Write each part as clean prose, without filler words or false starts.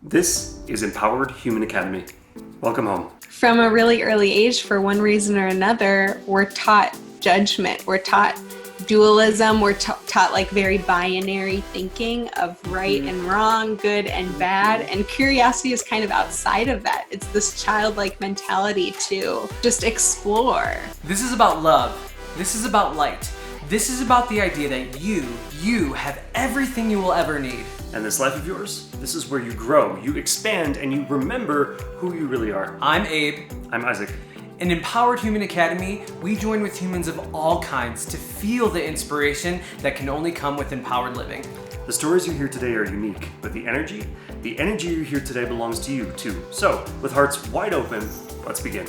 This is Empowered Human Academy. Welcome home. From a really early age, for one reason or another, we're taught judgment. We're taught dualism. We're taught like very binary thinking of right and wrong, good and bad. And curiosity is kind of outside of that. It's this childlike mentality to just explore. This is about love. This is about light. This is about the idea that you have everything you will ever need. And this life of yours, this is where you grow, you expand, and you remember who you really are. I'm Abe. I'm Isaac. In Empowered Human Academy, we join with humans of all kinds to feel the inspiration that can only come with empowered living. The stories you hear today are unique, but the energy you hear today belongs to you too. So, with hearts wide open, let's begin.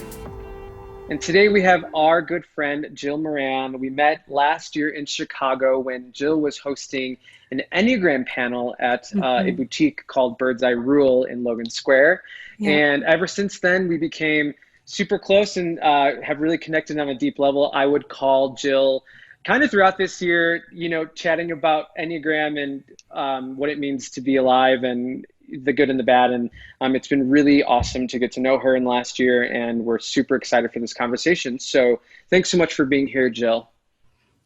And today we have our good friend, Jill Moran. We met last year in Chicago when Jill was hosting an Enneagram panel at a boutique called Bird's Eye Rule in Logan Square. Yeah. And ever since then, we became super close and have really connected on a deep level. I would call Jill kind of throughout this year, chatting about Enneagram and what it means to be alive and the good and the bad. And it's been really awesome to get to know her in the last year, and we're super excited for this conversation. So thanks so much for being here, Jill.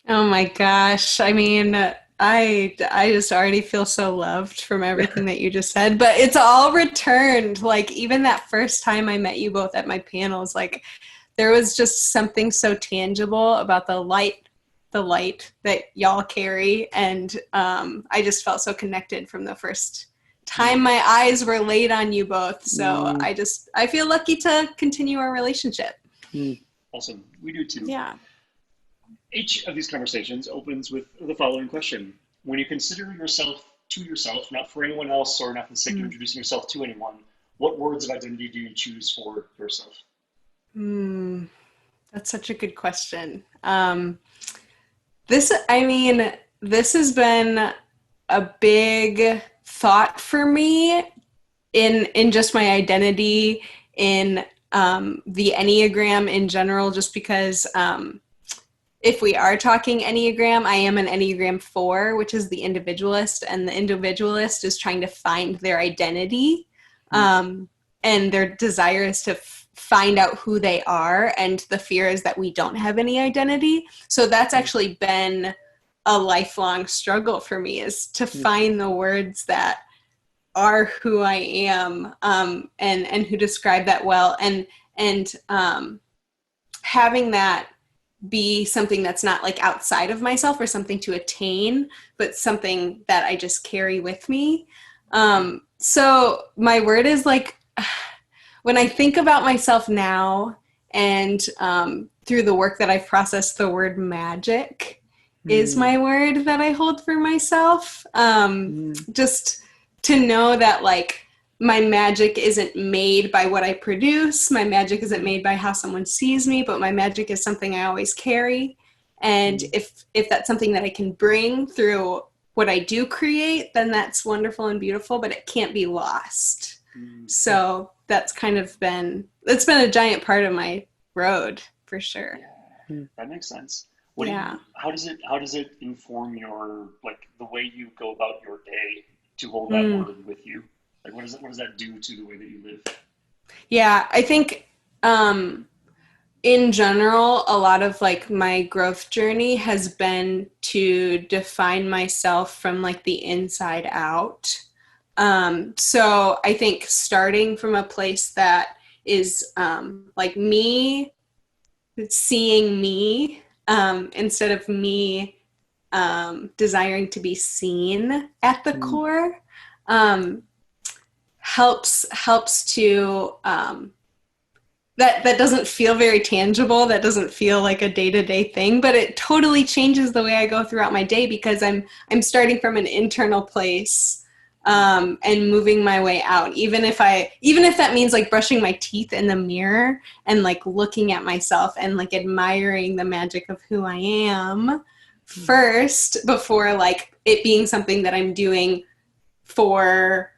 Oh my gosh. I mean, I just already feel so loved from everything that you just said, but it's all returned. Like even that first time I met you both at my panels, like there was just something so tangible about the light that y'all carry. And I just felt so connected from the first time my eyes were laid on you both. So I feel lucky to continue our relationship. Awesome. We do too. Yeah. Each of these conversations opens with the following question. When you consider yourself to yourself, not for anyone else or not for the sake of introducing yourself to anyone, what words of identity do you choose for yourself? That's such a good question. This has been a big thought for me in just my identity in the Enneagram in general, just because if we are talking Enneagram, I am an Enneagram 4, which is the individualist, and the individualist is trying to find their identity and their desire is to find out who they are, and the fear is that we don't have any identity. So that's actually been a lifelong struggle for me, is to find the words that are who I am and who describe that well, and having that be something that's not like outside of myself or something to attain, but something that I just carry with me. So my word is like, when I think about myself now and through the work that I've processed, the word magic is my word that I hold for myself. Just to know that like my magic isn't made by what I produce. My magic isn't made by how someone sees me, but my magic is something I always carry. And if that's something that I can bring through what I do create, then that's wonderful and beautiful, but it can't be lost. So that's kind of it's been a giant part of my road for sure. Yeah, that makes sense. How does it inform your, like the way you go about your day to hold that word with you? Like what does that do to the way that you live? Yeah, I think in general, a lot of like my growth journey has been to define myself from like the inside out. So I think starting from a place that is like me seeing me instead of me desiring to be seen at the core helps to that doesn't feel very tangible. That doesn't feel like a day-to-day thing, but it totally changes the way I go throughout my day because I'm starting from an internal place and moving my way out. Even if that means like brushing my teeth in the mirror and like looking at myself and like admiring the magic of who I am first before like it being something that I'm doing for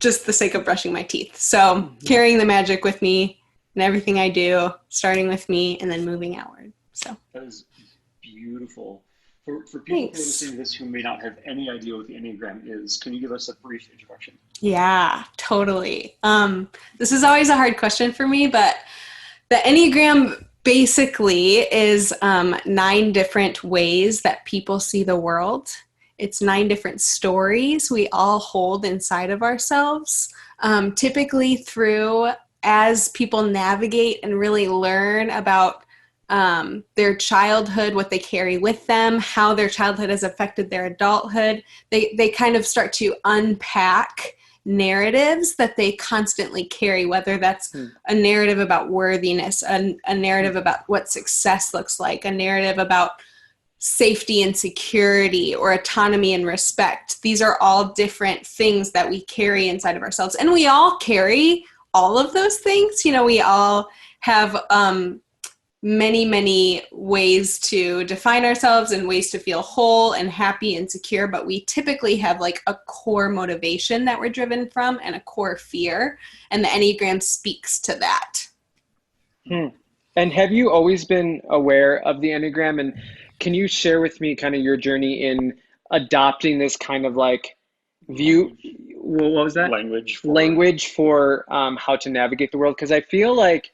just the sake of brushing my teeth. So carrying the magic with me and everything I do, starting with me and then moving outward. So that is beautiful. For people who are listening to this who may not have any idea what the Enneagram is, can you give us a brief introduction? Yeah, Totally. This is always a hard question for me, but the Enneagram basically is 9 different ways that people see the world. It's 9 different stories we all hold inside of ourselves, typically through as people navigate and really learn about their childhood, what they carry with them, how their childhood has affected their adulthood. They kind of start to unpack narratives that they constantly carry, whether that's a narrative about worthiness, a narrative about what success looks like, a narrative about safety and security, or autonomy and respect. These are all different things that we carry inside of ourselves. And we all carry all of those things. You know, we all have many, many ways to define ourselves and ways to feel whole and happy and secure, but we typically have like a core motivation that we're driven from and a core fear, and the Enneagram speaks to that. And have you always been aware of the Enneagram, and can you share with me kind of your journey in adopting this kind of like view? What was that? Language for how to navigate the world, because I feel like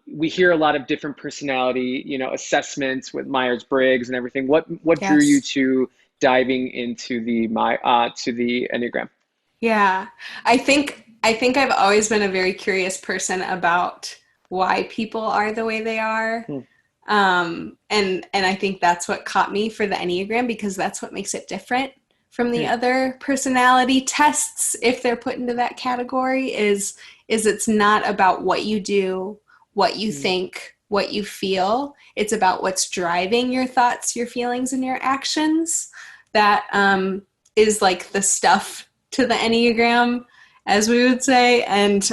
we hear a lot of different personality, you know, assessments with Myers-Briggs and everything. What drew you to diving into the Enneagram? Yeah, I think I've always been a very curious person about why people are the way they are. And I think that's what caught me for the Enneagram, because that's what makes it different from the other personality tests, if they're put into that category, is it's not about what you do, what you think, what you feel. It's about what's driving your thoughts, your feelings, and your actions. That is like the stuff to the Enneagram, as we would say. And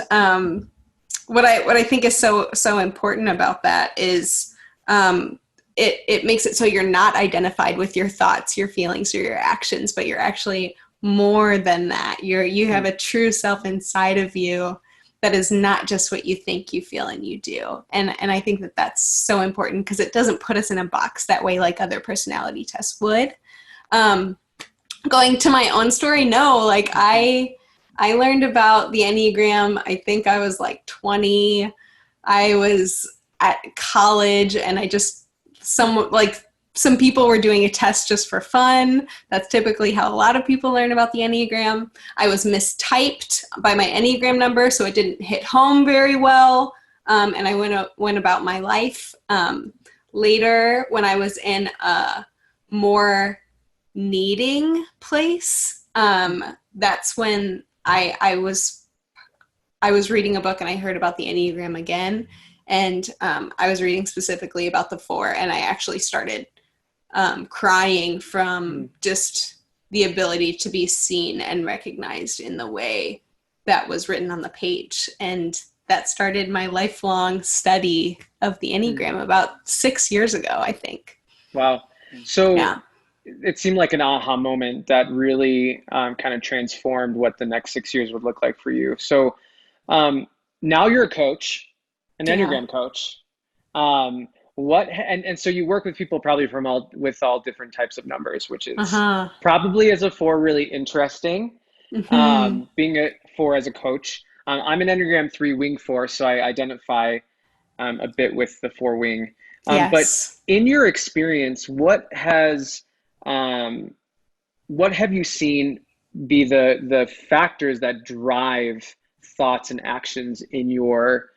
what I think is so important about that is it makes it so you're not identified with your thoughts, your feelings, or your actions, but you're actually more than that. You have a true self inside of you that is not just what you think, you feel, and you do. And I think that that's so important, because it doesn't put us in a box that way like other personality tests would. Going to my own story, no, like I learned about the Enneagram, I think I was like 20. I was at college, and some people were doing a test just for fun. That's typically how a lot of people learn about the Enneagram. I was mistyped by my Enneagram number, so it didn't hit home very well, and I went about my life. Later, when I was in a more needing place, that's when I was reading a book and I heard about the Enneagram again. And I was reading specifically about the 4, and I actually started crying from just the ability to be seen and recognized in the way that was written on the page. And that started my lifelong study of the Enneagram about 6 years ago, I think. Wow. So it seemed like an aha moment that really kind of transformed what the next 6 years would look like for you. So now you're a coach, an Enneagram coach. And so you work with people probably with all different types of numbers, which is probably as a 4 really interesting. Being a 4 as a coach, I'm an Enneagram 3 wing 4, so I identify a bit with the 4 wing. But in your experience, what have you seen be the factors that drive thoughts and actions in your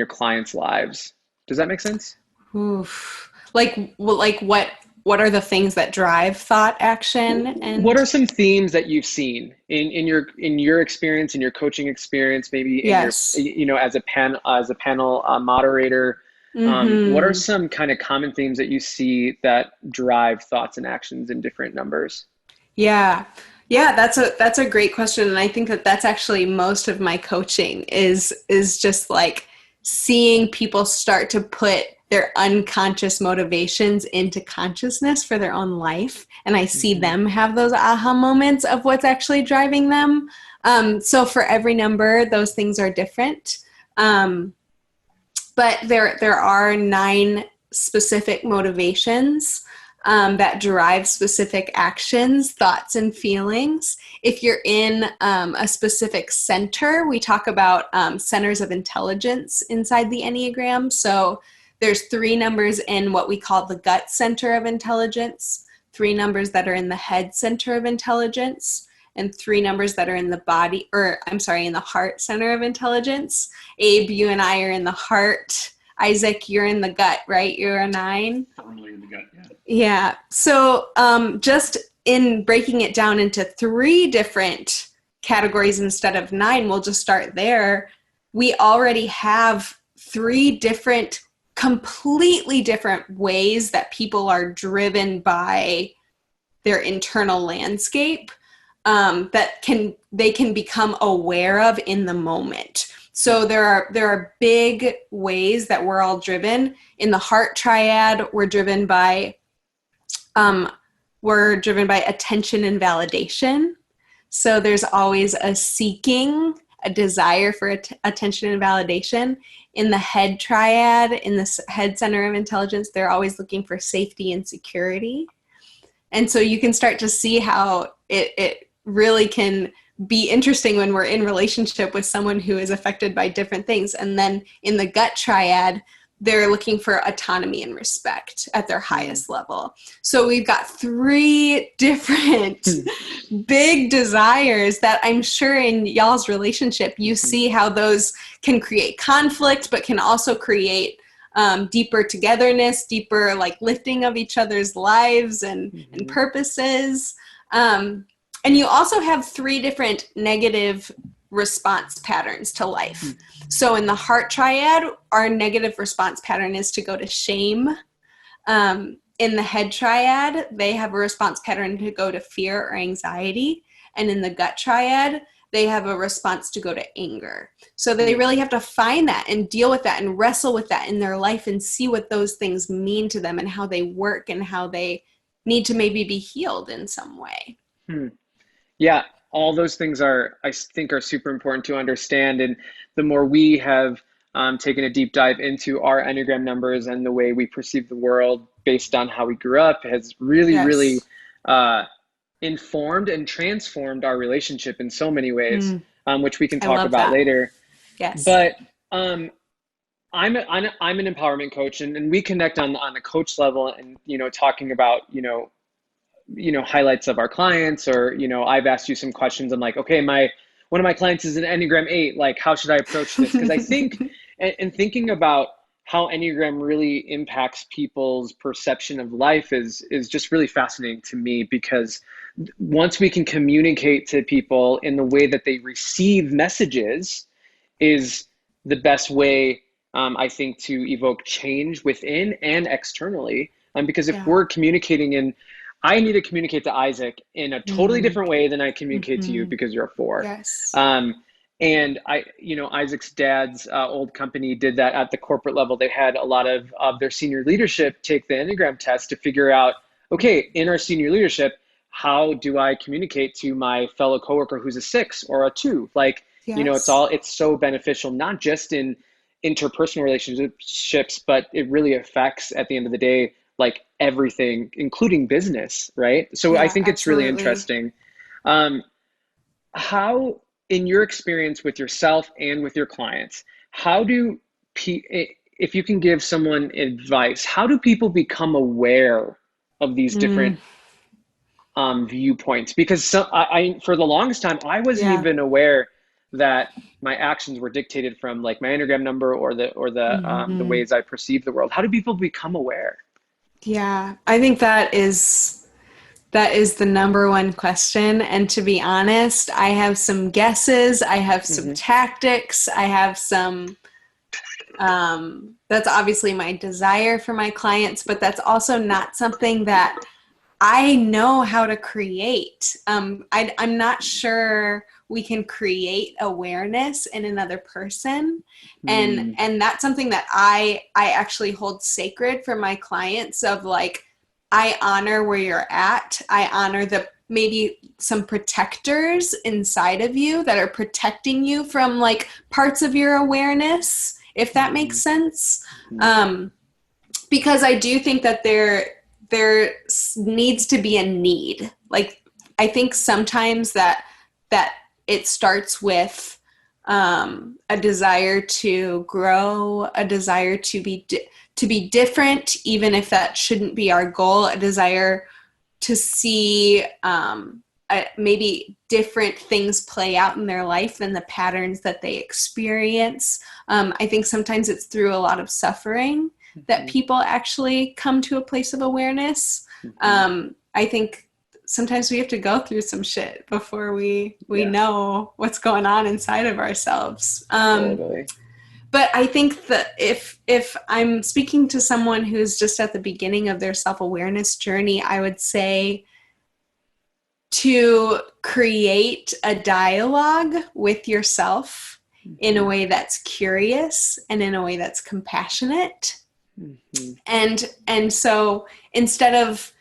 clients' lives? Does that make sense? Oof. Like what are the things that drive thought, action, and what are some themes that you've seen in your experience, in your coaching experience, maybe in your, as a panel moderator? What are some kind of common themes that you see that drive thoughts and actions in different numbers? Yeah, that's a great question, and I think that that's actually most of my coaching is just like seeing people start to put their unconscious motivations into consciousness for their own life, and I see them have those aha moments of what's actually driving them. So for every number, those things are different, but there are 9 specific motivations that drive specific actions, thoughts, and feelings. If you're in a specific center, we talk about centers of intelligence inside the Enneagram. So there's 3 numbers in what we call the gut center of intelligence, 3 numbers that are in the head center of intelligence, and 3 numbers that are in the in the heart center of intelligence. Abe, you and I are in the heart. Isaac, you're in the gut, right? You're a 9. Firmly in the gut, yeah. Yeah. So just in breaking it down into 3 different categories instead of 9, we'll just start there. We already have 3 different, completely different ways that people are driven by their internal landscape that they can become aware of in the moment. So there are big ways that we're all driven. In the heart triad, we're driven by attention and validation. So there's always a seeking, a desire for attention and validation. In the head triad, in the head center of intelligence, they're always looking for safety and security. And so you can start to see how it really can be interesting when we're in relationship with someone who is affected by different things. And then in the gut triad, they're looking for autonomy and respect at their highest level. So we've got 3 different big desires that I'm sure in y'all's relationship, you see how those can create conflict, but can also create deeper togetherness, deeper like lifting of each other's lives and purposes. And you also have 3 different negative response patterns to life. So in the heart triad, our negative response pattern is to go to shame. In the head triad, they have a response pattern to go to fear or anxiety. And in the gut triad, they have a response to go to anger. So they really have to find that and deal with that and wrestle with that in their life and see what those things mean to them and how they work and how they need to maybe be healed in some way. Yeah, all those things I think are super important to understand. And the more we have taken a deep dive into our Enneagram numbers and the way we perceive the world based on how we grew up has really informed and transformed our relationship in so many ways, which we can talk about later. Yes. But I'm an empowerment coach, and we connect on the coach level, and talking about highlights of our clients, or I've asked you some questions. I'm like, okay, one of my clients is an Enneagram 8. Like, how should I approach this? Because I think, and thinking about how Enneagram really impacts people's perception of life is just really fascinating to me, because once we can communicate to people in the way that they receive messages is the best way, I think, to evoke change within and externally. Because if we're communicating I need to communicate to Isaac in a totally different way than I communicate to you, because you're a 4. Yes. And Isaac's dad's old company did that at the corporate level. They had a lot of their senior leadership take the Enneagram test to figure out, okay, in our senior leadership, how do I communicate to my fellow coworker who's a 6 or a 2? Like, it's so beneficial, not just in interpersonal relationships, but it really affects, at the end of the day, like everything, including business, right? So I think it's really interesting. How, in your experience with yourself and with your clients, if you can give someone advice, how do people become aware of these different viewpoints? Because I for the longest time, I wasn't even aware that my actions were dictated from like my Enneagram number or the ways I perceive the world. How do people become aware? Yeah, I think that is the number one question. And to be honest, I have some guesses. I have some tactics. I have some, that's obviously my desire for my clients, but that's also not something that I know how to create. I'm not sure we can create awareness in another person. And that's something that I actually hold sacred for my clients, of like, I honor where you're at. I honor maybe some protectors inside of you that are protecting you from like parts of your awareness, if that makes sense. Because I do think that needs to be a need. Like, I think sometimes that it starts with a desire to grow, a desire to be different, even if that shouldn't be our goal, a desire to see maybe different things play out in their life than the patterns that they experience. I think sometimes it's through a lot of suffering that people actually come to a place of awareness. I think sometimes we have to go through some shit before we know what's going on inside of ourselves. Totally. But I think that if I'm speaking to someone who's just at the beginning of their self-awareness journey, I would say to create a dialogue with yourself in a way that's curious and in a way that's compassionate. And so instead of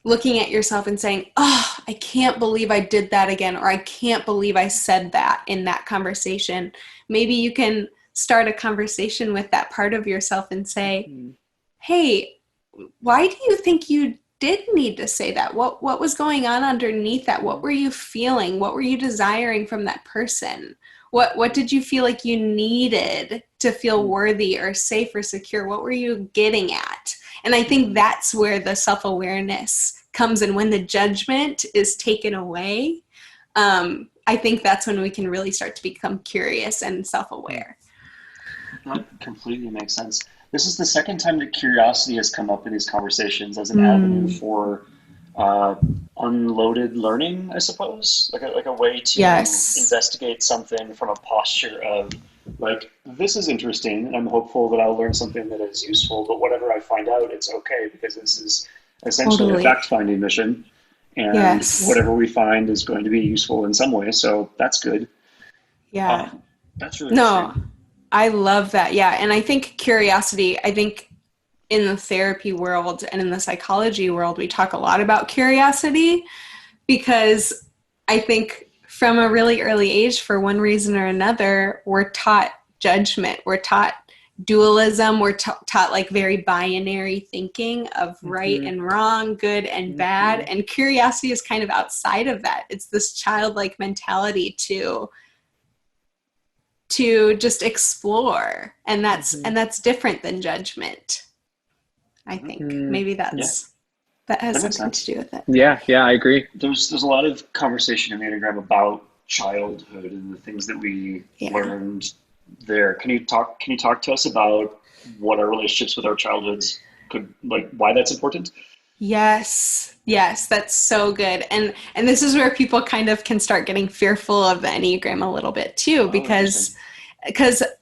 looking at yourself and saying, oh, I can't believe I did that again, or I can't believe I said that in that conversation, maybe you can start a conversation with that part of yourself and say, hey, why do you think you did need to say that? What was going on underneath that? What were you feeling? What were you desiring from that person? What did you feel like you needed to feel worthy or safe or secure? What were you getting at? And I think that's where the self-awareness comes in. When the judgment is taken away, I think that's when we can really start to become curious and self-aware. That completely makes sense. This is the second time that curiosity has come up in these conversations as an avenue for unloaded learning, I suppose, like a way to investigate something from a posture of like, this is interesting, and I'm hopeful that I'll learn something that is useful, but whatever I find out, it's okay, because this is essentially a fact-finding mission, and whatever we find is going to be useful in some way, so that's good. Yeah. That's really interesting. I love that. Yeah. And I think curiosity, in the therapy world and in the psychology world, we talk a lot about curiosity, because I think from a really early age, for one reason or another, we're taught judgment. We're taught dualism. We're taught like very binary thinking of right and wrong, good and bad. And curiosity is kind of outside of that. It's this childlike mentality to just explore. And that's different than judgment. I think maybe that has something to do with it. Yeah, I agree. There's a lot of conversation in the Enneagram about childhood and the things that we learned there. Can you talk to us about what our relationships with our childhoods why that's important? Yes, that's so good. And this is where people kind of can start getting fearful of the Enneagram a little bit too, because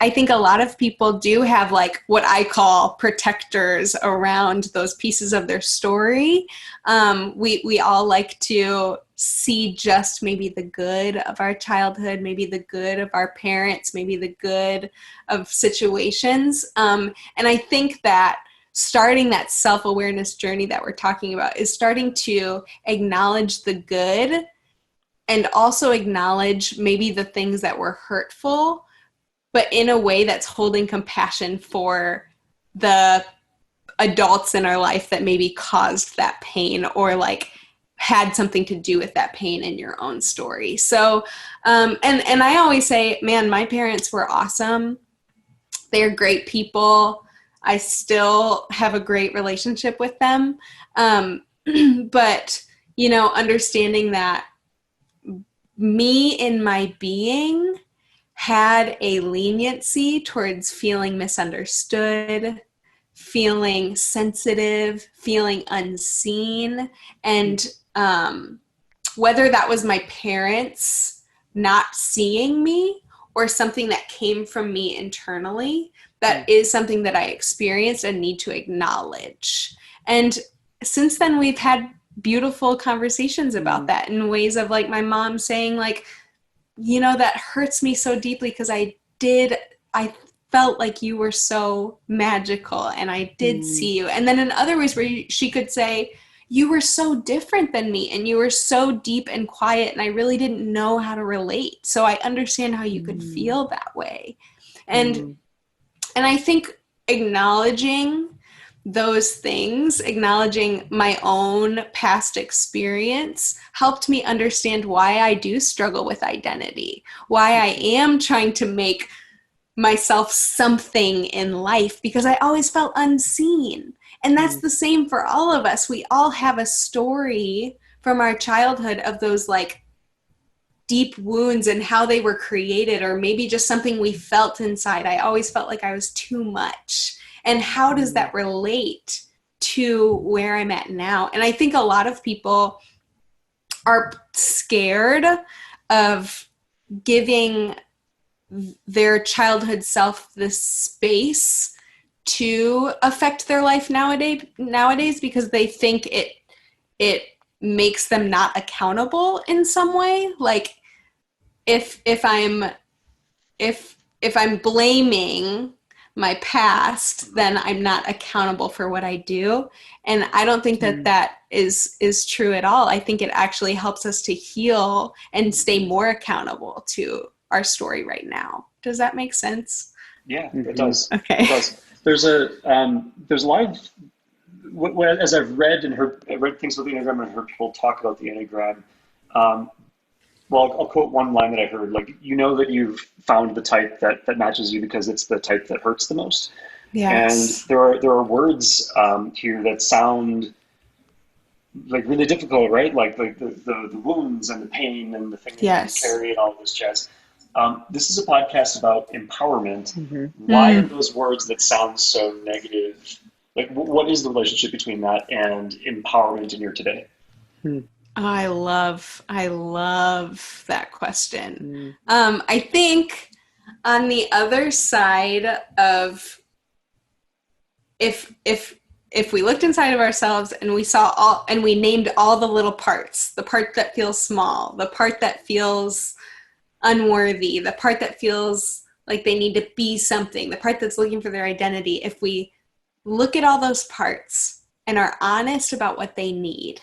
I think a lot of people do have like what I call protectors around those pieces of their story. We all like to see just maybe the good of our childhood, maybe the good of our parents, maybe the good of situations. And I think that starting that self-awareness journey that we're talking about is starting to acknowledge the good and also acknowledge maybe the things that were hurtful, but in a way that's holding compassion for the adults in our life that maybe caused that pain or like had something to do with that pain in your own story. So, and I always say, man, my parents were awesome. They're great people. I still have a great relationship with them. But, understanding that me in my being had a leniency towards feeling misunderstood, feeling sensitive, feeling unseen. And whether that was my parents not seeing me or something that came from me internally, that is something that I experienced and need to acknowledge. And since then, we've had beautiful conversations about that in ways of like my mom saying like, that hurts me so deeply because I felt like you were so magical and I did see you. And then in other ways where she could say, you were so different than me and you were so deep and quiet and I really didn't know how to relate. So I understand how you could feel that way. And I think acknowledging those things, acknowledging my own past experience, helped me understand why I do struggle with identity, why I am trying to make myself something in life, because I always felt unseen. And that's the same for all of us. We all have a story from our childhood of those like deep wounds and how they were created, or maybe just something we felt inside. I always felt like I was too much. And how does that relate to where I'm at now? And I think a lot of people are scared of giving their childhood self the space to affect their life nowadays because they think it makes them not accountable in some way. Like if I'm blaming my past, then I'm not accountable for what I do. And I don't think that is true at all. I think it actually helps us to heal and stay more accountable to our story right now. Does that make sense? Yeah, it does. Okay. It does. There's a lot of, as I've read things about the Enneagram and heard people talk about the Enneagram. Well, I'll quote one line that I heard, like, you know that you've found the type that matches you because it's the type that hurts the most. Yes. And there are words here that sound like really difficult, right? Like the wounds and the pain and the thing that you carry and all this jazz. This is a podcast about empowerment. Why are those words that sound so negative? Like, what is the relationship between that and empowerment in your today? I love that question. I think on the other side of if we looked inside of ourselves and we saw and we named all the little parts, the part that feels small, the part that feels unworthy, the part that feels like they need to be something, the part that's looking for their identity, if we look at all those parts and are honest about what they need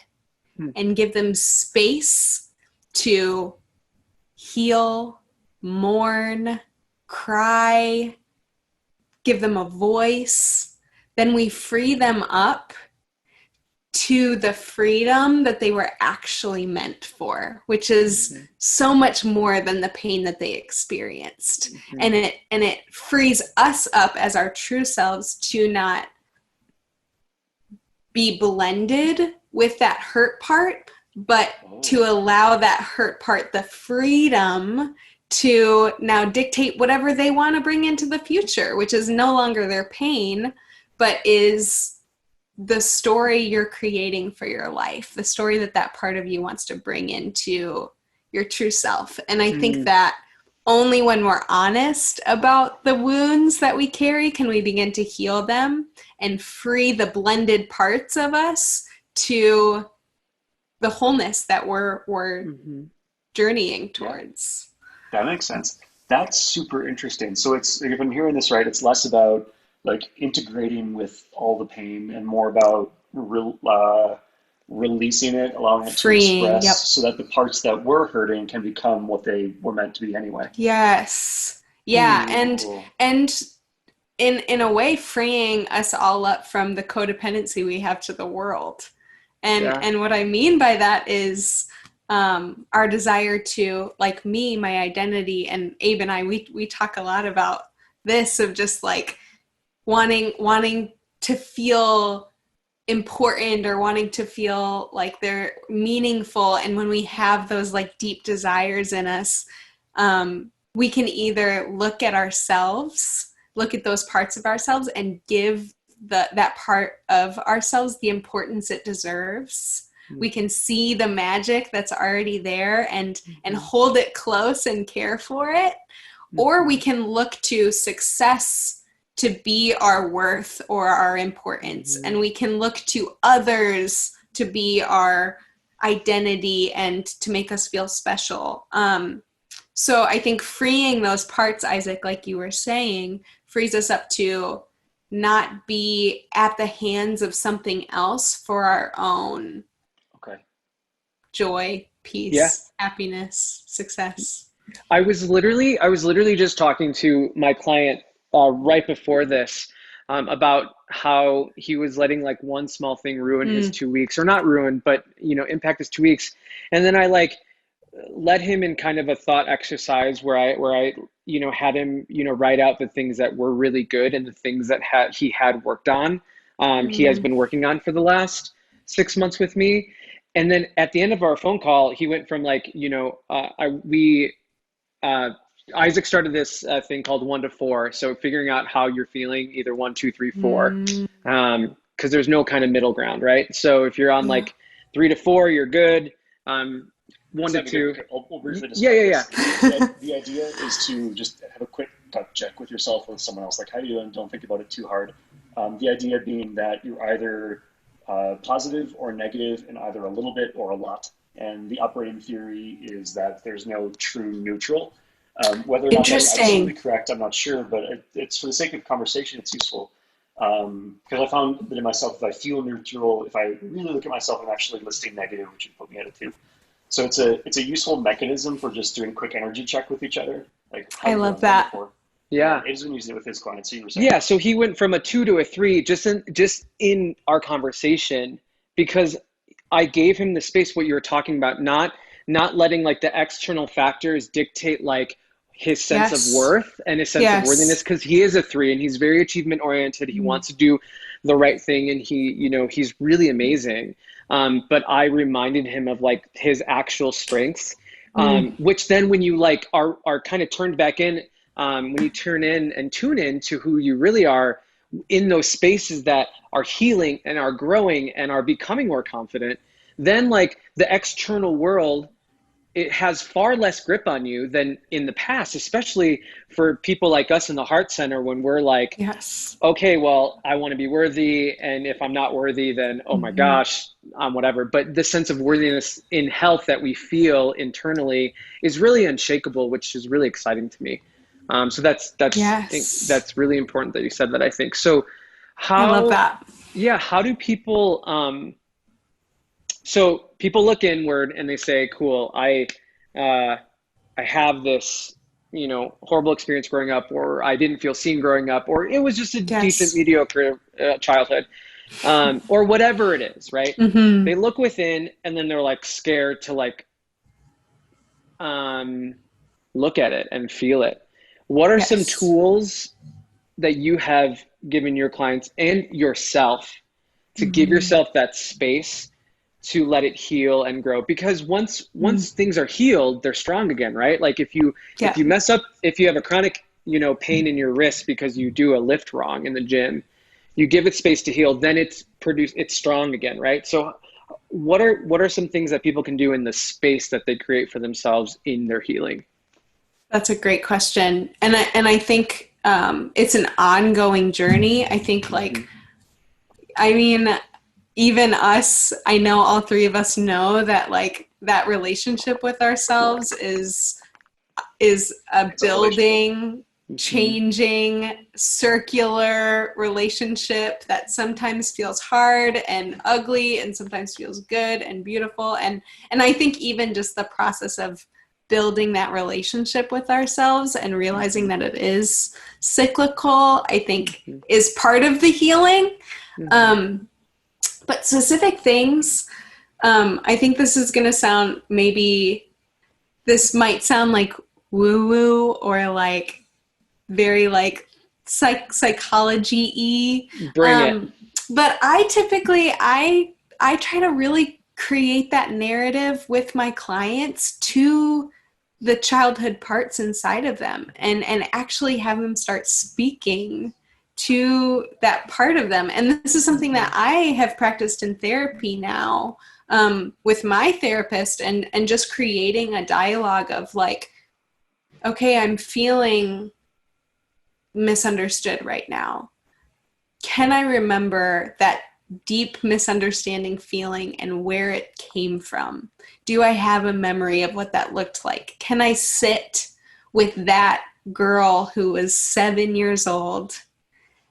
and give them space to heal, mourn, cry, give them a voice, then we free them up to the freedom that they were actually meant for, which is so much more than the pain that they experienced. And it frees us up as our true selves to not be blended with that hurt part, but to allow that hurt part the freedom to now dictate whatever they want to bring into the future, which is no longer their pain, but is the story you're creating for your life, the story that part of you wants to bring into your true self. And I think that only when we're honest about the wounds that we carry can we begin to heal them and free the blended parts of us to the wholeness that we're journeying towards. That makes sense. That's super interesting. So it's, if I'm hearing this right, it's less about like integrating with all the pain and more about releasing it, allowing it Freeing, to express so that the parts that were hurting can become what they were meant to be anyway. Yes. Yeah. Cool. And in a way, freeing us all up from the codependency we have to the world. And what I mean by that is our desire to, like me, my identity, and Abe and I, we talk a lot about this, of just like wanting to feel important or wanting to feel like they're meaningful. And when we have those like deep desires in us, we can either look at ourselves, look at those parts of ourselves and give that part of ourselves the importance it deserves. We can see the magic that's already there and hold it close and care for it. Or we can look to success to be our worth or our importance. And we can look to others to be our identity and to make us feel special. So I think freeing those parts, Isaac, like you were saying, frees us up to not be at the hands of something else for our own joy, peace, happiness, success. I was literally just talking to my client right before this about how he was letting like one small thing ruin his 2 weeks, or not ruin, but, you know, impact his 2 weeks. And then I like led him in kind of a thought exercise where I, you know, had him, you know, write out the things that were really good and the things that he had worked on. He has been working on for the last 6 months with me. And then at the end of our phone call, he went from like, you know, Isaac started this thing called 1 to 4. So figuring out how you're feeling, either 1, 2, 3, 4, because there's no kind of middle ground, right? So if you're on like 3 to 4, you're good. 1 to 2. We'll briefly discuss yeah. The idea is to just have a quick gut check with yourself or with someone else. Like, how you doing? Don't think about it too hard. The idea being that you're either positive or negative in either a little bit or a lot. And the operating theory is that there's no true neutral. Whether or not that's absolutely correct, I'm not sure, but it's for the sake of conversation, it's useful. Because I found that in myself, if I feel neutral, if I really look at myself, I'm actually listing negative, which would put me at a 2. So it's a useful mechanism for just doing quick energy check with each other. Like, I love that. Yeah. He's been using it with his clients. So you were saying. Yeah. So he went from a 2 to a 3 just in our conversation, because I gave him the space, what you were talking about, not letting like the external factors dictate like his sense of worth and his sense of worthiness, because he is a 3 and he's very achievement oriented. He wants to do the right thing, and he, you know, he's really amazing. But I reminded him of like his actual strengths, which then when you like are kind of turned back in, when you turn in and tune in to who you really are in those spaces that are healing and are growing and are becoming more confident, then like the external world, it has far less grip on you than in the past, especially for people like us in the Heart Center, when we're like, okay, well, I want to be worthy. And if I'm not worthy, then, oh my gosh, whatever. But the sense of worthiness in health that we feel internally is really unshakable, which is really exciting to me. So that's really important that you said that, I think. So I love that. Yeah. How do people, so people look inward and they say, cool, I have this, you know, horrible experience growing up, or I didn't feel seen growing up, or it was just a decent, mediocre childhood, or whatever it is, right? They look within and then they're like scared to like look at it and feel it. What are some tools that you have given your clients and yourself to give yourself that space to let it heal and grow? Because once things are healed, they're strong again, right? Like if you mess up, if you have a chronic, you know, pain in your wrist because you do a lift wrong in the gym, you give it space to heal, then it's strong again, right? So what are some things that people can do in the space that they create for themselves in their healing? That's a great question. And I think it's an ongoing journey. I think even us, I know all three of us know that like that relationship with ourselves is a building, changing, circular relationship that sometimes feels hard and ugly and sometimes feels good and beautiful. And I think even just the process of building that relationship with ourselves and realizing that it is cyclical, I think is part of the healing. But specific things, I think this is going to sound, this might sound like woo-woo or like very like psychology-y. Bring it. But I typically, I try to really create that narrative with my clients to the childhood parts inside of them and actually have them start speaking to that part of them. And this is something that I have practiced in therapy now with my therapist and just creating a dialogue of like, okay, I'm feeling misunderstood right now. Can I remember that deep misunderstanding feeling and where it came from? Do I have a memory of what that looked like? Can I sit with that girl who was 7 years old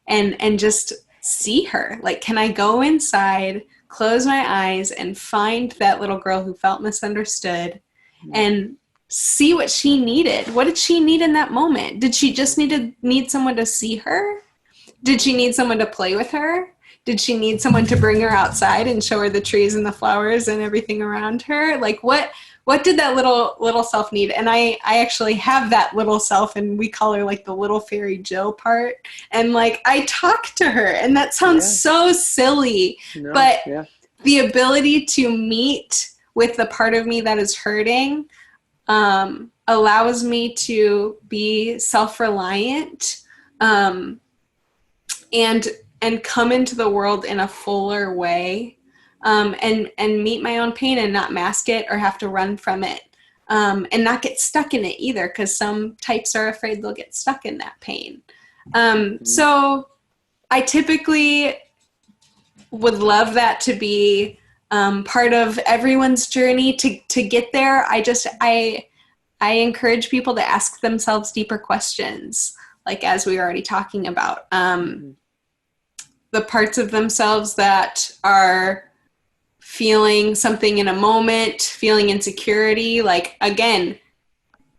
and just see her? Like, can I go inside, close my eyes, and find that little girl who felt misunderstood and see what she needed? What did she need in that moment? Did she just need someone to see her? Did she need someone to play with her? Did she need someone to bring her outside and show her the trees and the flowers and everything around her? Like what did that little self need? And I actually have that little self, and we call her like the little fairy Jill part. And like I talk to her, and that sounds so silly, but the ability to meet with the part of me that is hurting allows me to be self-reliant and come into the world in a fuller way, and meet my own pain and not mask it or have to run from it, and not get stuck in it either, because some types are afraid they'll get stuck in that pain. So I typically would love that to be part of everyone's journey to get there. I encourage people to ask themselves deeper questions, like as we were already talking about. The parts of themselves that are feeling something in a moment, feeling insecurity, like, again,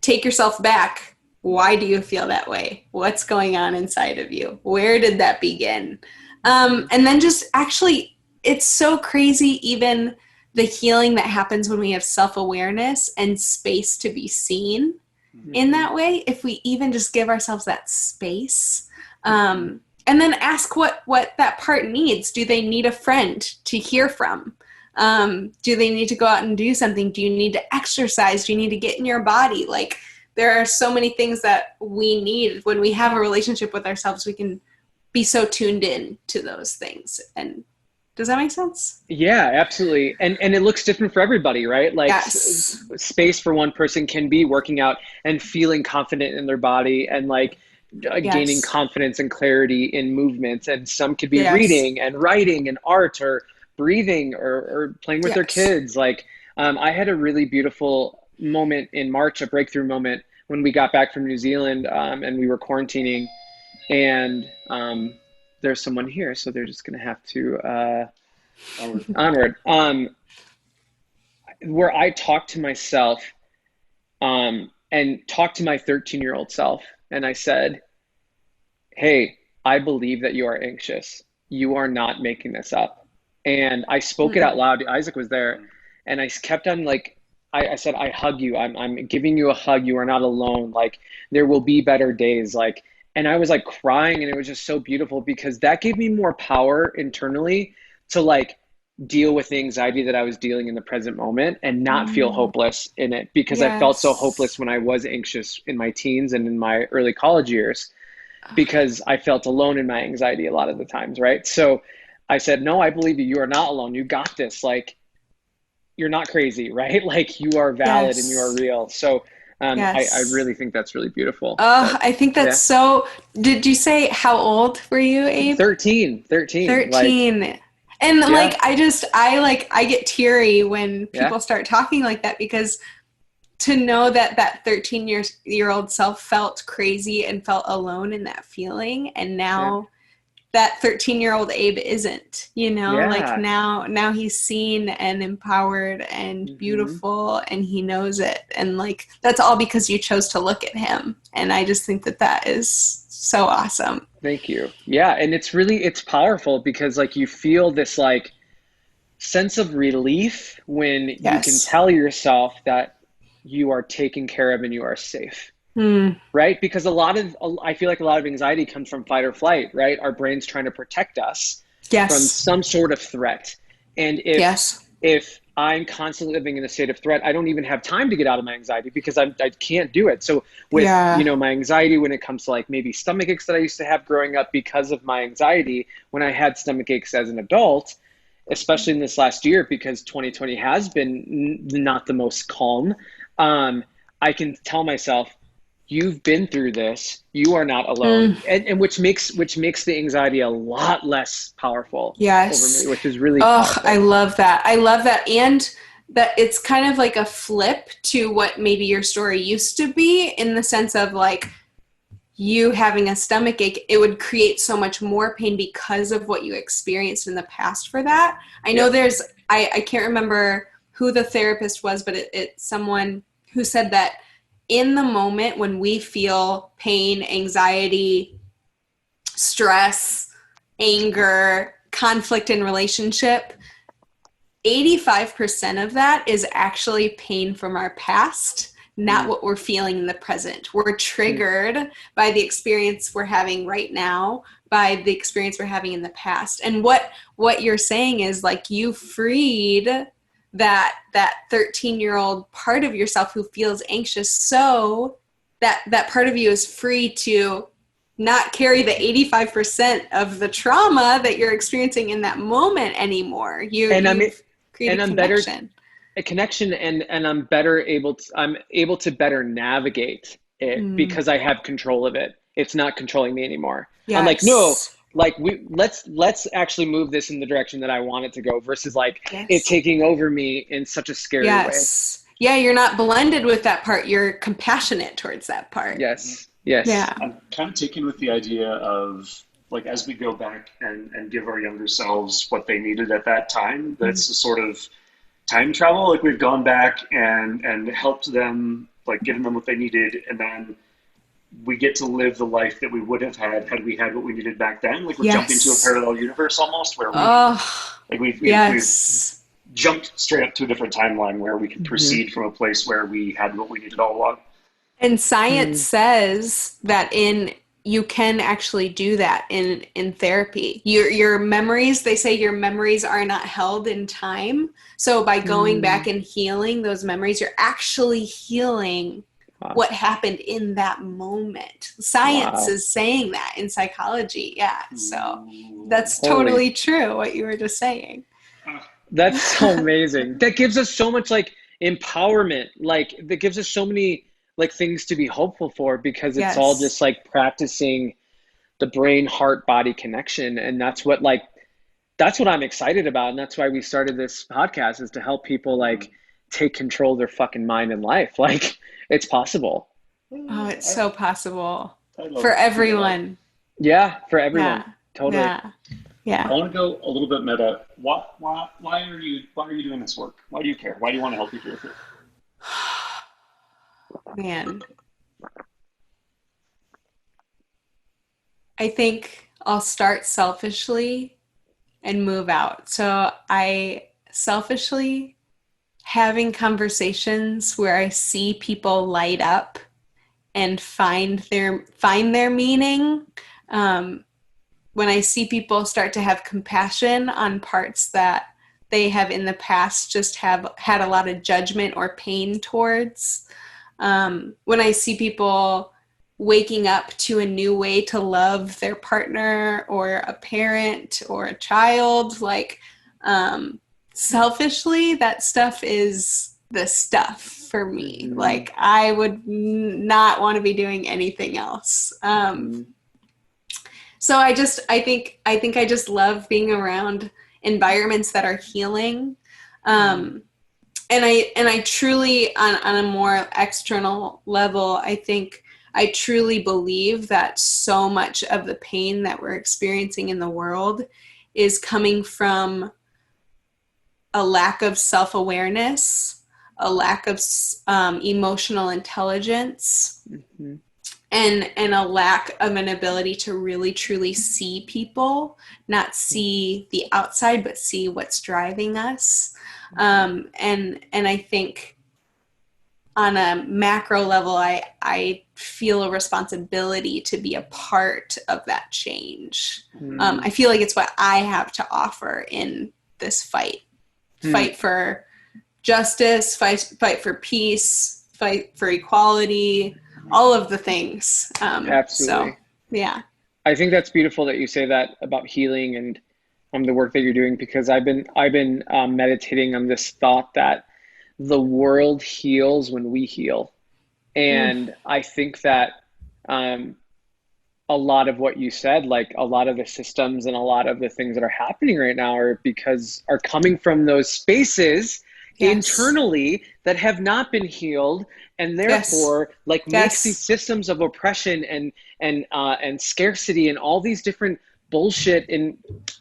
take yourself back. Why do you feel that way? What's going on inside of you? Where did that begin? And then just actually, it's so crazy, even the healing that happens when we have self-awareness and space to be seen in that way. If we even just give ourselves that space, and then ask what that part needs. Do they need a friend to hear from? Do they need to go out and do something? Do you need to exercise? Do you need to get in your body? Like, there are so many things that we need. When we have a relationship with ourselves, we can be so tuned in to those things. And does that make sense? Yeah, absolutely. And it looks different for everybody, right? Like space for one person can be working out and feeling confident in their body, and like gaining confidence and clarity in movements. And some could be reading and writing and art, or breathing, or playing with their kids. Like, I had a really beautiful moment in March, a breakthrough moment, when we got back from New Zealand, and we were quarantining, and there's someone here, so they're just going to have to onward. Where I talked to myself, and talked to my 13-year-old self, and I said, hey, I believe that you are anxious. You are not making this up. And I spoke it out loud. Isaac was there, and I kept on, like, I said, I hug you. I'm giving you a hug. You are not alone. Like, there will be better days. Like, and I was like crying, and it was just so beautiful, because that gave me more power internally to like deal with the anxiety that I was dealing in the present moment, and not feel hopeless in it, because I felt so hopeless when I was anxious in my teens and in my early college years, because I felt alone in my anxiety a lot of the times. Right. So I said, no, I believe you. You are not alone. You got this. Like, you're not crazy, right? Like, you are valid and you are real. So I really think that's really beautiful. I think that's so. Did you say how old were you, Abe? 13. 13. Like, and like, I get teary when people start talking like that, because to know that 13-year-old self felt crazy and felt alone in that feeling. And now that 13-year-old Abe isn't, like now he's seen and empowered and beautiful, and he knows it. And like, that's all because you chose to look at him. And I just think that is so awesome. Thank you. Yeah. And it's powerful, because like, you feel this like sense of relief when you can tell yourself that you are taken care of and you are safe. Right? Because I feel like a lot of anxiety comes from fight or flight, right? Our brain's trying to protect us from some sort of threat. And if I'm constantly living in a state of threat, I don't even have time to get out of my anxiety, because I can't do it. So with, my anxiety, when it comes to like maybe stomach aches that I used to have growing up because of my anxiety, when I had stomach aches as an adult, especially in this last year, because 2020 has been not the most calm, I can tell myself, you've been through this. You are not alone. And which makes the anxiety a lot less powerful over me, which is really powerful. I love that. And that it's kind of like a flip to what maybe your story used to be, in the sense of like, you having a stomach ache, it would create so much more pain because of what you experienced in the past for that. I know I can't remember who the therapist was, but it's someone who said that in the moment when we feel pain, anxiety, stress, anger, conflict in relationship, 85% of that is actually pain from our past, not what we're feeling in the present. We're triggered by the experience we're having right now, by the experience we're having in the past. And what you're saying is like you freed that 13-year-old part of yourself who feels anxious, so that part of you is free to not carry the 85% of the trauma that you're experiencing in that moment anymore. I'm better a connection, and I'm able to better navigate it because I have control of it. It's not controlling me anymore. Yes. I'm like, no, like let's actually move this in the direction that I want it to go versus like it taking over me in such a scary way. Yeah, you're not blended with that part. You're compassionate towards that part. Yes. Yeah. I'm kind of taken with the idea of like as we go back and give our younger selves what they needed at that time, that's a sort of time travel. Like we've gone back and helped them, like given them what they needed, and then we get to live the life that we would have had we had what we needed back then. Like we're jumping to a parallel universe almost, where we've jumped straight up to a different timeline where we can proceed from a place where we had what we needed all along. And science says that you can actually do that in therapy. Your memories, they say your memories are not held in time. So by going back and healing those memories, you're actually healing what happened in that moment. Science is saying that in psychology. Yeah. So that's totally true what you were just saying. That's so amazing. That gives us so much like empowerment. Like that gives us so many like things to be hopeful for, because it's all just like practicing the brain, heart, body connection. And that's what I'm excited about. And that's why we started this podcast, is to help people like take control of their fucking mind and life. Like it's possible. Oh, it's so possible for everyone. Yeah. For everyone. Yeah. Totally. Yeah. I want to go a little bit meta. Why are you doing this work? Why do you care? Why do you want to help people with it? Man, I think I'll start selfishly and move out. So I selfishly having conversations where I see people light up and find their meaning. When I see people start to have compassion on parts that they have in the past just have had a lot of judgment or pain towards. When I see people waking up to a new way to love their partner or a parent or a child, like selfishly, that stuff is the stuff for me. Like I would not want to be doing anything else. So I think I just love being around environments that are healing. And I truly, on a more external level, I think I truly believe that so much of the pain that we're experiencing in the world is coming from a lack of self-awareness, a lack of emotional intelligence, and a lack of an ability to really, truly see people, not see the outside, but see what's driving us. And I think on a macro level, I feel a responsibility to be a part of that change. I feel like it's what I have to offer in this fight. Fight for justice, fight for peace, fight for equality, all of the things. Absolutely. So, yeah. I think that's beautiful that you say that about healing and the work that you're doing, because I've been meditating on this thought that the world heals when we heal. And I think that a lot of what you said, like a lot of the systems and a lot of the things that are happening right now are coming from those spaces internally that have not been healed, and therefore makes these systems of oppression and scarcity and all these different bullshit, and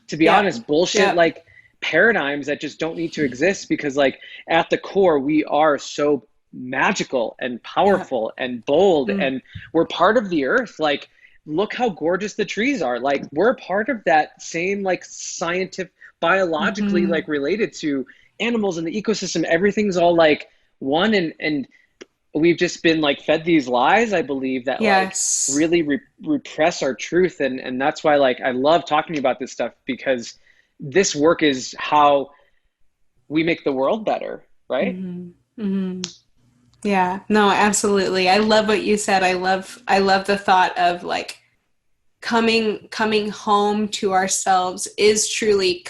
to be honest, bullshit like paradigms that just don't need to exist, because like at the core we are so magical and powerful and bold, and we're part of the earth. Like look how gorgeous the trees are. Like, we're part of that same, like, scientific, biologically, like, related to animals and the ecosystem. Everything's all like one, and we've just been like fed these lies, I believe, that like really repress our truth. And that's why, like, I love talking about this stuff, because this work is how we make the world better, right? Yeah, no, absolutely. I love what you said. I love the thought of like coming home to ourselves is truly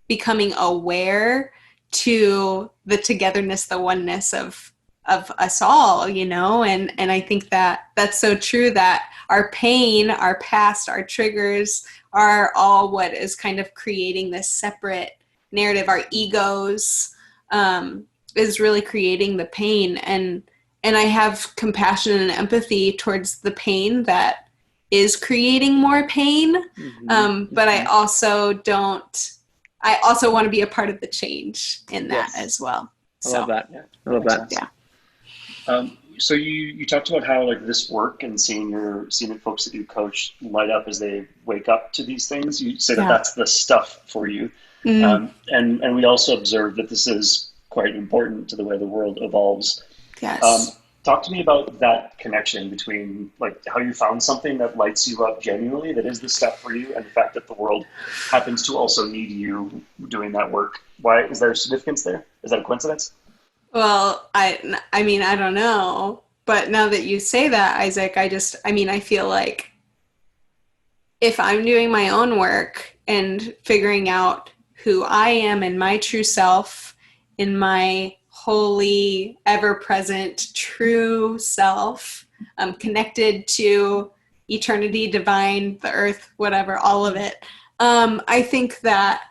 becoming aware to the togetherness, the oneness of us all, you know? And I think that that's so true, that our pain, our past, our triggers are all what is kind of creating this separate narrative. Our egos, is really creating the pain, and I have compassion and empathy towards the pain that is creating more pain. But I also want to be a part of the change in that as well. I love that. Yeah. I love that. Yeah. So you talked about how like this work and seeing the folks that you coach light up as they wake up to these things. You say that that's the stuff for you. And we also observe that this is quite important to the way the world evolves. Yes. Talk to me about that connection between like how you found something that lights you up genuinely, that is the stuff for you, and the fact that the world happens to also need you doing that work. Why is there significance there? Is that a coincidence? Well, I mean, I don't know, but now that you say that, Isaac, I feel like if I'm doing my own work and figuring out who I am and my true self, in my holy, ever-present, true self, connected to eternity, divine, the earth, whatever, all of it. I think that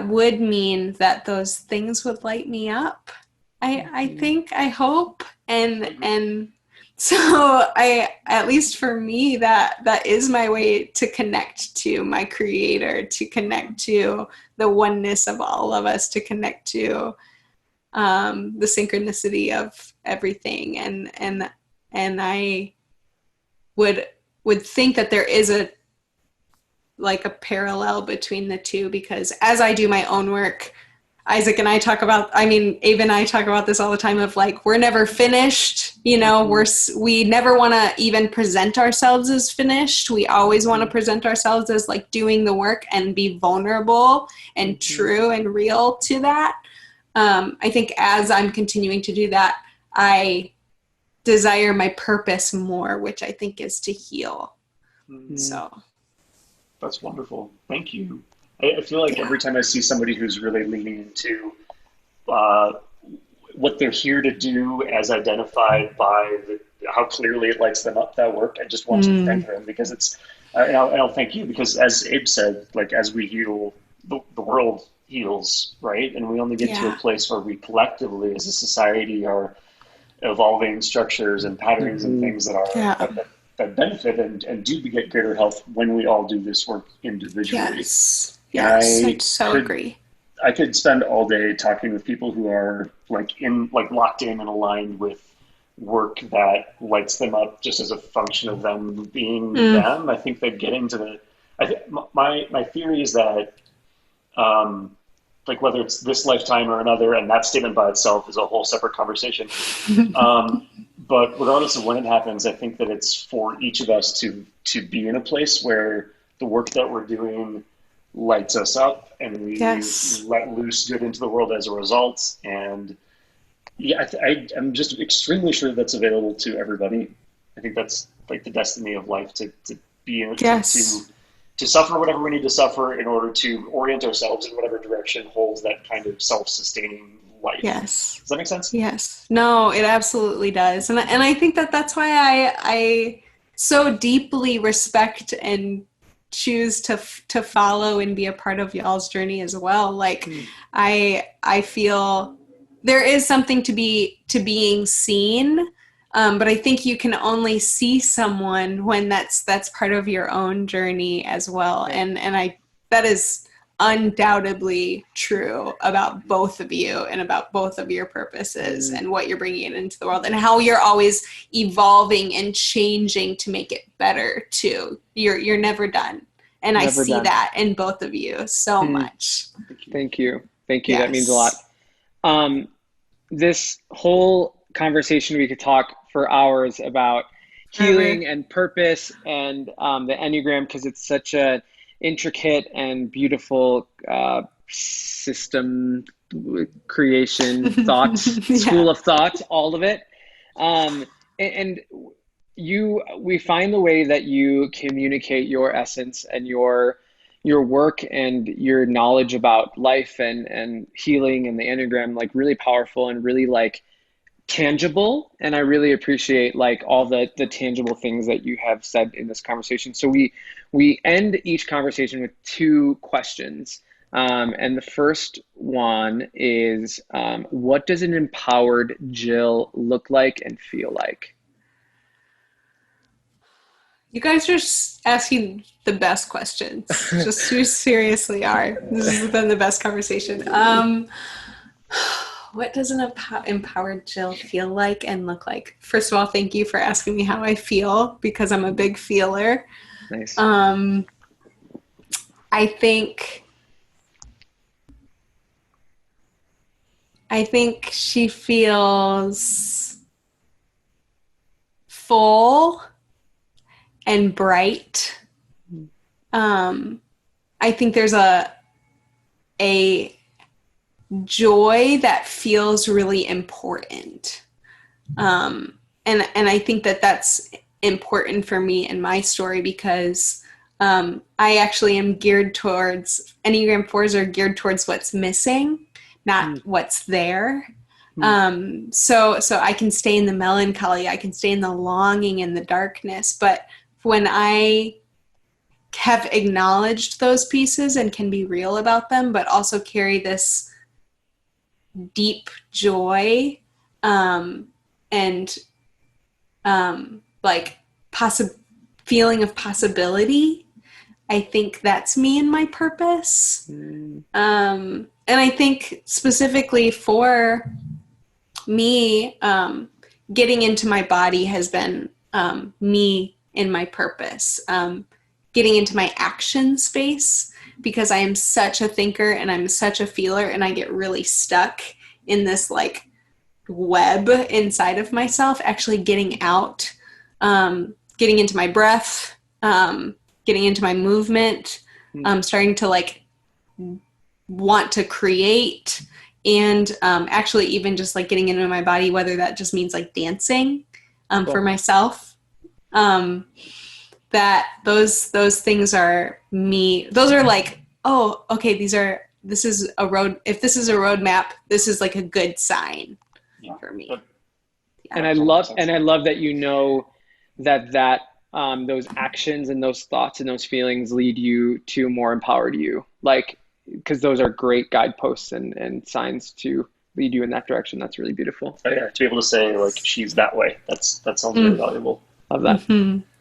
would mean that those things would light me up. I hope. And so at least for me, that is my way to connect to my creator, to connect to the oneness of all of us, to connect to the synchronicity of everything. And I would think that there is a parallel between the two, because as I do my own work, Isaac and I talk about, Ava and I talk about this all the time of like, we're never finished, you know, we never want to even present ourselves as finished. We always want to present ourselves as like doing the work and be vulnerable and true and real to that. I think as I'm continuing to do that, I desire my purpose more, which I think is to heal. So. That's wonderful. Thank you. I feel like every time I see somebody who's really leaning into what they're here to do as identified by how clearly it lights them up, that work, I just want to thank them, because it's, and I'll thank you, because as Abe said, like as we heal, the world heals, right? And we only get to a place where we collectively as a society are evolving structures and patterns and things that are that benefit and do get greater health when we all do this work individually. Yes, I so agree. I could spend all day talking with people who are locked in and aligned with work that lights them up just as a function of them being them. I think they get into my theory is that whether it's this lifetime or another, and that statement by itself is a whole separate conversation. But regardless of when it happens, I think that it's for each of us to be in a place where the work that we're doing lights us up, and we let loose good into the world as a result. And I'm just extremely sure that's available to everybody. I think that's like the destiny of life, to be in to suffer whatever we need to suffer in order to orient ourselves in whatever direction holds that kind of self-sustaining life. Yes. Does that make sense? Yes. No, it absolutely does. And I think that's why I so deeply respect and choose to follow and be a part of y'all's journey as well. Like I feel there is something to being seen. But I think you can only see someone when that's part of your own journey as well. And that is undoubtedly true about both of you and about both of your purposes and what you're bringing into the world and how you're always evolving and changing to make it better too. You're never done. And I see that in both of you so much. Thank you. Yes. That means a lot. This whole conversation, we could talk for hours about healing and purpose and the Enneagram, because it's such a intricate and beautiful system, creation, thoughts, school of thought, all of it. And we find the way that you communicate your essence and your work and your knowledge about life and healing and the Enneagram, like really powerful and really like tangible. And I really appreciate like all the tangible things that you have said in this conversation. So we end each conversation with 2 questions. And the first one is, what does an empowered Jill look like and feel like? You guys are asking the best questions. Just you seriously are. This has been the best conversation. What does an empowered Jill feel like and look like? First of all, thank you for asking me how I feel, because I'm a big feeler. Nice. I think she feels full and bright. I think there's a joy that feels really important. And I think that's important for me in my story, because I actually am geared towards, Enneagram 4s are geared towards what's missing, not what's there. So I can stay in the melancholy, I can stay in the longing and the darkness, but when I have acknowledged those pieces and can be real about them, but also carry this deep joy and like feeling of possibility, I think that's me and my purpose. And I think specifically for me, getting into my body has been me in my purpose. Getting into my action space, because I am such a thinker and I'm such a feeler, and I get really stuck in this like web inside of myself. Actually getting out, getting into my breath, getting into my movement, starting to like want to create, and actually even just like getting into my body, whether that just means like dancing for myself. That those things are me. Those are like, oh, okay, this is a road. If this is a roadmap, this is like a good sign for me. And I love that, you know, that those actions and those thoughts and those feelings lead you to a more empowered you, like, because those are great guideposts and signs to lead you in that direction. That's really beautiful. Oh, yeah, to be able to say like she's that way, that sounds really valuable. Love that.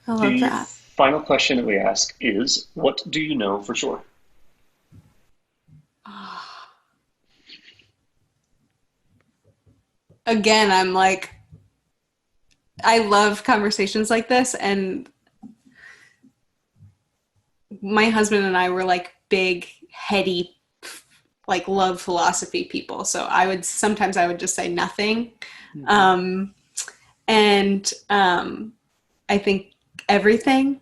I love that. Final question that we ask is, what do you know for sure? Again, I'm like, I love conversations like this, and my husband and I were like big, heady, like love philosophy people. So I would just say nothing. And I think everything.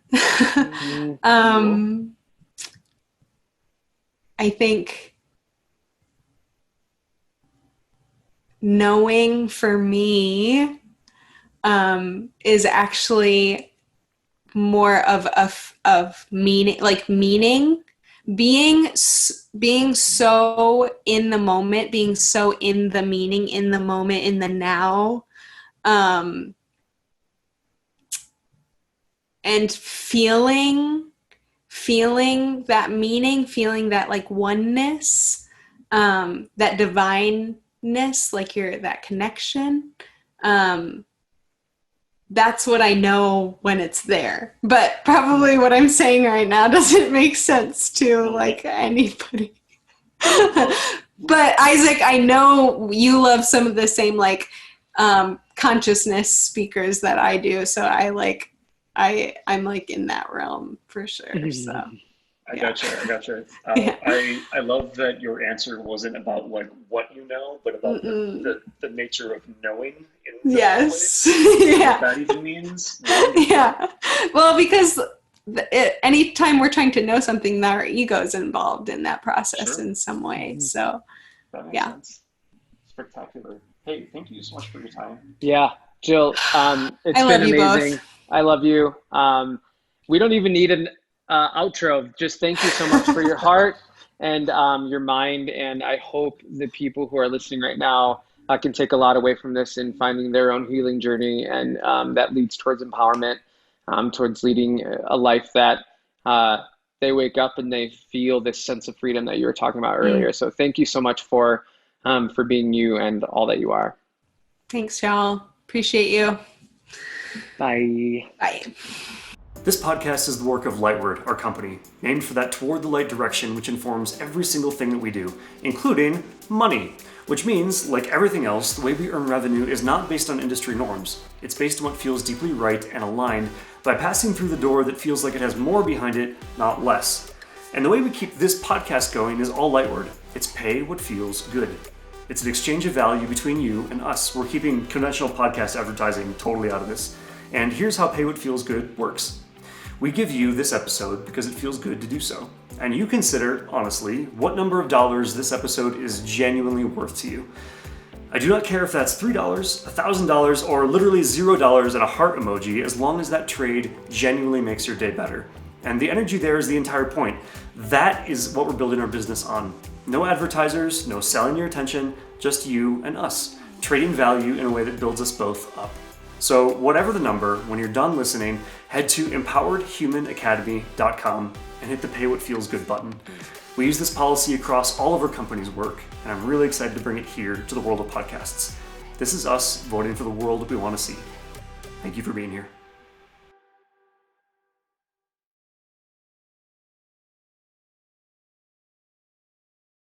I think knowing for me is actually more of meaning, like meaning, being so in the moment, being so in the meaning, in the moment, in the now, and feeling that meaning, feeling that like oneness, that divineness, like that connection, that's what I know when it's there. But probably what I'm saying right now doesn't make sense to like anybody. But Isaac, I know you love some of the same like consciousness speakers that I do. So I'm like in that realm for sure. So I gotcha. Yeah. I love that your answer wasn't about like what you know, but about the nature of knowing. In Yes. What that even means. Yeah. Well, because anytime we're trying to know something, our ego is involved in that process in some way. So that makes sense. Spectacular. Hey, thank you so much for your time. Yeah, Jill, it's I been love you amazing. both. I love you. We don't even need an outro. Just thank you so much for your heart and your mind. And I hope the people who are listening right now can take a lot away from this in finding their own healing journey. And that leads towards empowerment, towards leading a life that they wake up and they feel this sense of freedom that you were talking about earlier. So thank you so much for being you and all that you are. Thanks, y'all. Appreciate you. Bye. Bye. This podcast is the work of Lightward, our company, named for that toward the light direction which informs every single thing that we do, including money. Which means, like everything else, the way we earn revenue is not based on industry norms. It's based on what feels deeply right and aligned by passing through the door that feels like it has more behind it, not less. And the way we keep this podcast going is all Lightward. It's pay what feels good. It's an exchange of value between you and us. We're keeping conventional podcast advertising totally out of this. And here's how Pay What Feels Good works. We give you this episode because it feels good to do so. And you consider, honestly, what number of dollars this episode is genuinely worth to you. I do not care if that's $3, $1,000, or literally $0 and a heart emoji, as long as that trade genuinely makes your day better. And the energy there is the entire point. That is what we're building our business on. No advertisers, no selling your attention, just you and us, trading value in a way that builds us both up. So whatever the number, when you're done listening, head to empoweredhumanacademy.com and hit the Pay What Feels Good button. We use this policy across all of our company's work, and I'm really excited to bring it here to the world of podcasts. This is us voting for the world that we want to see. Thank you for being here.